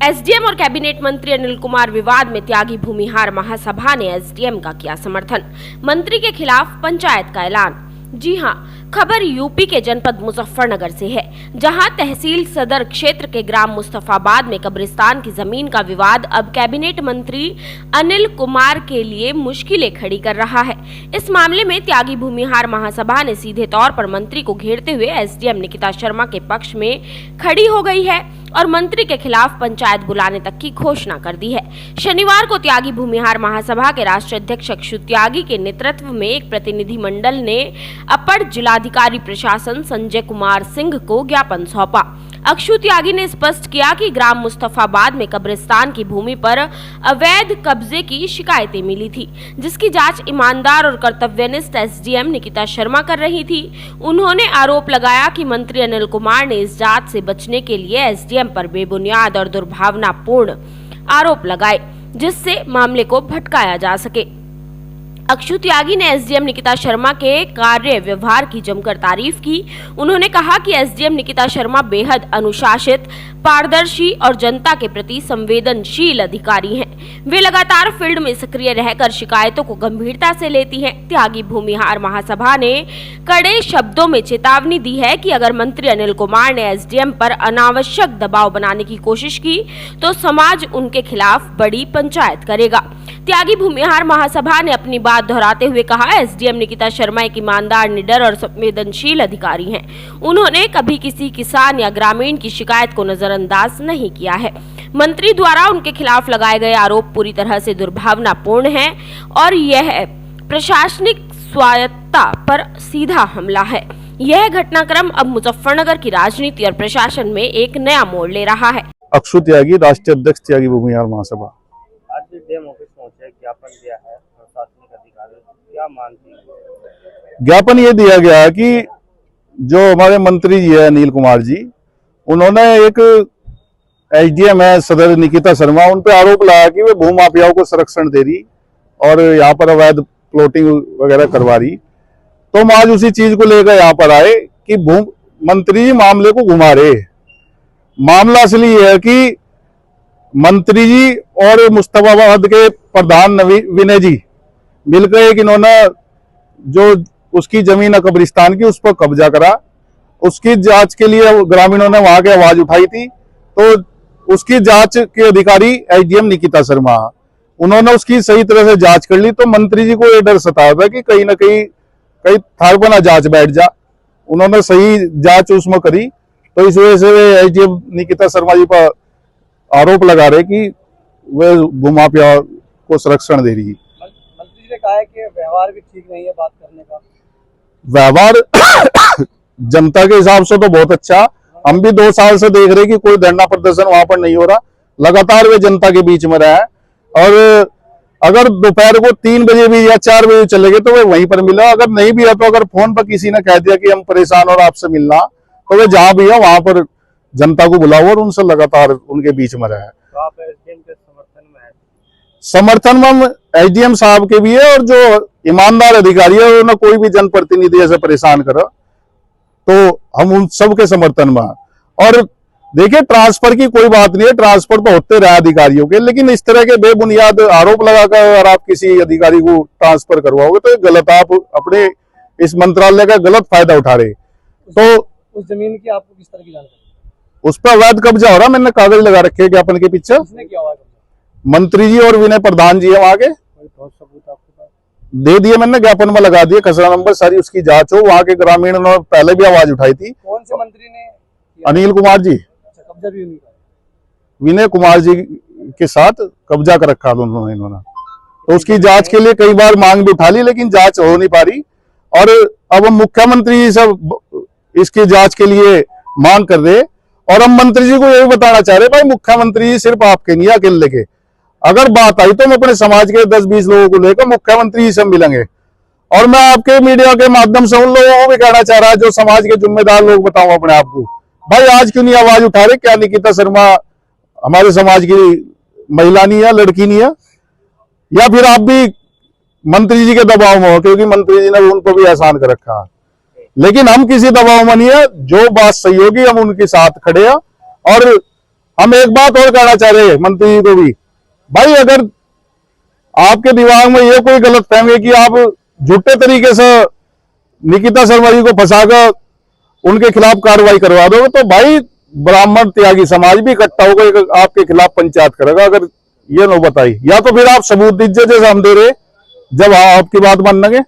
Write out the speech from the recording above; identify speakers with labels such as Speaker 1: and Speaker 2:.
Speaker 1: SDM और cabinet मंत्री अनिल कुमार विवाद में त्यागी भूमिहार महासभा ने एसडीएम का किया समर्थन। मंत्री के खिलाफ पंचायत का ऐलान। जी हां, खबर यूपी के जनपद मुजफ्फरनगर से है, जहां तहसील सदर क्षेत्र के ग्राम मुस्तफाबाद में कब्रिस्तान की जमीन का विवाद अब कैबिनेट मंत्री अनिल कुमार के लिए मुश्किलें खड़ी कर रहा है। इस मामले में त्यागी भूमिहार महासभा ने सीधे तौर पर मंत्री को घेरते हुए एसडीएम निकिता शर्मा के पक्ष में खड़ी हो गई है और मंत्री के खिलाफ पंचायत बुलाने तक की घोषणा कर दी है। शनिवार को त्यागी भूमिहार महासभा के राष्ट्रीय अध्यक्ष अक्षु त्यागी के नेतृत्व में एक प्रतिनिधि मंडल ने अपर जिलाधिकारी प्रशासन संजय कुमार सिंह को ज्ञापन सौंपा। अक्षु त्यागी ने स्पष्ट किया कि ग्राम मुस्तफाबाद में कब्रिस्तान की भूमि पर अवैध कब्जे की शिकायतें मिली थी, जिसकी जांच ईमानदार और कर्तव्यनिष्ठ एसडीएम निकिता शर्मा कर रही थी। उन्होंने आरोप लगाया कि मंत्री अनिल कुमार ने इस जांच से बचने के लिए एसडीएम पर बेबुनियाद और दुर्भावनापूर्ण आरोप लगाए, जिससे मामले को भटकाया जा सके। अक्षु त्यागी ने एसडीएम निकिता शर्मा के कार्य व्यवहार की जमकर तारीफ की। उन्होंने कहा कि एसडीएम निकिता शर्मा बेहद अनुशासित, पारदर्शी और जनता के प्रति संवेदनशील अधिकारी हैं। वे लगातार फील्ड में सक्रिय रहकर शिकायतों को गंभीरता से लेती हैं। त्यागी भूमिहार महासभा ने कड़े शब्दों में चेतावनी दी है कि अगर मंत्री अनिल कुमार ने एसडीएम पर अनावश्यक दबाव बनाने की कोशिश की तो समाज उनके खिलाफ बड़ी पंचायत करेगा। त्यागी भूमिहार महासभा ने अपनी बात दोहराते हुए कहा, एसडीएम निकिता शर्मा एक ईमानदार, निडर और संवेदनशील अधिकारी हैं। उन्होंने कभी किसी किसान या ग्रामीण की शिकायत को नजरअंदाज नहीं किया है। मंत्री द्वारा उनके खिलाफ लगाए गए आरोप पूरी तरह से दुर्भावनापूर्ण हैं और यह प्रशासनिक स्वायत्तता पर सीधा हमला है। यह घटनाक्रम अब मुजफ्फरनगर की राजनीति और प्रशासन में एक नया मोड़ ले रहा है।
Speaker 2: अक्षु त्यागी, राष्ट्रीय अध्यक्ष त्यागी भूमिहार महासभा।
Speaker 3: आज डीएम ऑफिस पहुंचे, ज्ञापन दिया है प्रशासनिक अधिकारी, क्या मांगती है?
Speaker 2: ज्ञापन ये दिया गया है कि जो हमारे मंत्री जी है अनिल कुमार जी, उन्होंने एक एसडीएम है सदर निकिता शर्मा, उन पे आरोप लगाया कि वे भूमाफियाओं को संरक्षण दे रही और यहाँ पर अवैध प्लॉटिंग वगैरह करवा रही। तो हम आज उसी चीज को लेकर यहाँ पर आए कि मंत्री जी मामले को घुमा रहे। मामला असली है कि मंत्री जी और मुस्तफाबाद के प्रधान विनय जी मिलकर एक इन्होंने जो उसकी जमीन है कब्रिस्तान की, उस पर कब्जा करा। उसकी जांच के लिए ग्रामीणों ने वहां की आवाज उठाई थी, तो उसकी जांच के अधिकारी एसडीएम निकिता शर्मा, उन्होंने उसकी सही तरह से जांच कर ली। तो मंत्री जी को ये डर सताया था कि कहीं ना कहीं थार बना जांच बैठ जा। उन्होंने सही जांच उसमें करी, तो इस वजह से एसडीएम निकिता शर्मा जी पर आरोप लगा रहे कि वे भूमाफिया को संरक्षण दे रही है।
Speaker 3: मंत्री जी ने कहा है कि व्यवहार भी ठीक नहीं है बात करने का।
Speaker 2: व्यवहार जनता के हिसाब से तो बहुत अच्छा। हम भी 2 साल से देख रहे कि कोई धरना प्रदर्शन वहां पर नहीं हो रहा। लगातार वे जनता के बीच में रहा है और अगर दोपहर को 3 बजे भी या 4 बजे चले गए तो वे वहीं पर मिला। अगर नहीं भी है तो अगर फोन पर किसी ने कह दिया कि हम परेशान और आपसे मिलना, तो वे जहां भी है वहां पर जनता को बुलाओ और उनसे लगातार उनके बीच में रहा है।
Speaker 3: तो आप एसडीएम के समर्थन में है?
Speaker 2: समर्थन में हम एसडीएम साहब के भी है और जो ईमानदार अधिकारी है उन्हें कोई भी जनप्रतिनिधि ऐसे परेशान करो तो हम उन सबके समर्थन में। और देखिए, ट्रांसफर की कोई बात नहीं है, ट्रांसफर तो होते रहे अधिकारियों के, लेकिन इस तरह के बेबुनियाद आरोप लगाकर अगर आप किसी अधिकारी को ट्रांसफर करवाओगे तो गलत, आप अपने इस मंत्रालय का गलत फायदा उठा रहे। तो
Speaker 3: उस जमीन की आपको किस तरह की जानकारी?
Speaker 2: उस पर अवैध कब्जा हो रहा, मैंने कागज लगा रखे ज्ञापन के पीछे।
Speaker 3: किसने किया हुआ?
Speaker 2: मंत्री जी और विनय प्रधान जी है वहां के,
Speaker 3: सबूत आपके पास
Speaker 2: दे दिए मैंने, ज्ञापन में लगा दिए, खसरा नंबर सारी उसकी जांच हो। वहां के ग्रामीणों ने पहले भी आवाज उठाई थी।
Speaker 3: कौन से मंत्री ने?
Speaker 2: अनिल कुमार जी,
Speaker 3: कब्जा भी नहीं किया।
Speaker 2: विनय कुमार जी के साथ कब्जा कर रखा दोनों इन्होंने। तो उसकी जांच के लिए कई बार मांग भी उठा ली, लेकिन जांच हो नहीं पा रही। और अब हम मुख्यमंत्री जी सब इसकी जांच के लिए मांग कर रहे और हम मंत्री जी को यही बताना चाह रहे, भाई मुख्यमंत्री जी सिर्फ आपके नहीं अकेले के, अगर बात आई तो हम अपने समाज के 10-20 लोगों को लेकर मुख्यमंत्री जी से मिलेंगे। और मैं आपके मीडिया के माध्यम से उन लोगों को भी कहना चाह रहा है जो समाज के जिम्मेदार लोग, बताऊं अपने आप को, भाई आज क्यों नहीं आवाज उठा रहे? क्या निकिता शर्मा हमारे समाज की महिला नहीं है, लड़की नहीं है? या फिर आप भी मंत्री जी के दबाव में हो क्योंकि मंत्री जी ने उन पर भी एहसान कर रखा है? लेकिन हम किसी दबाव में नहीं है, जो बात सही होगी हम उनके साथ खड़े हैं। और हम एक बात और कहना चाह रहे हैं मंत्री जी को भी, भाई अगर आपके दिमाग में ये कोई गलत फहमी है कि आप झूठे तरीके से निकिता शर्मा जी को फंसाकर उनके खिलाफ कार्रवाई करवा दोगे, तो भाई ब्राह्मण त्यागी समाज भी इकट्ठा होकर आपके खिलाफ पंचायत करेगा। अगर ये नो बताई, या तो फिर आप सबूत दीजिए जैसे हम दे रहे, जब आपकी बात मान लेंगे।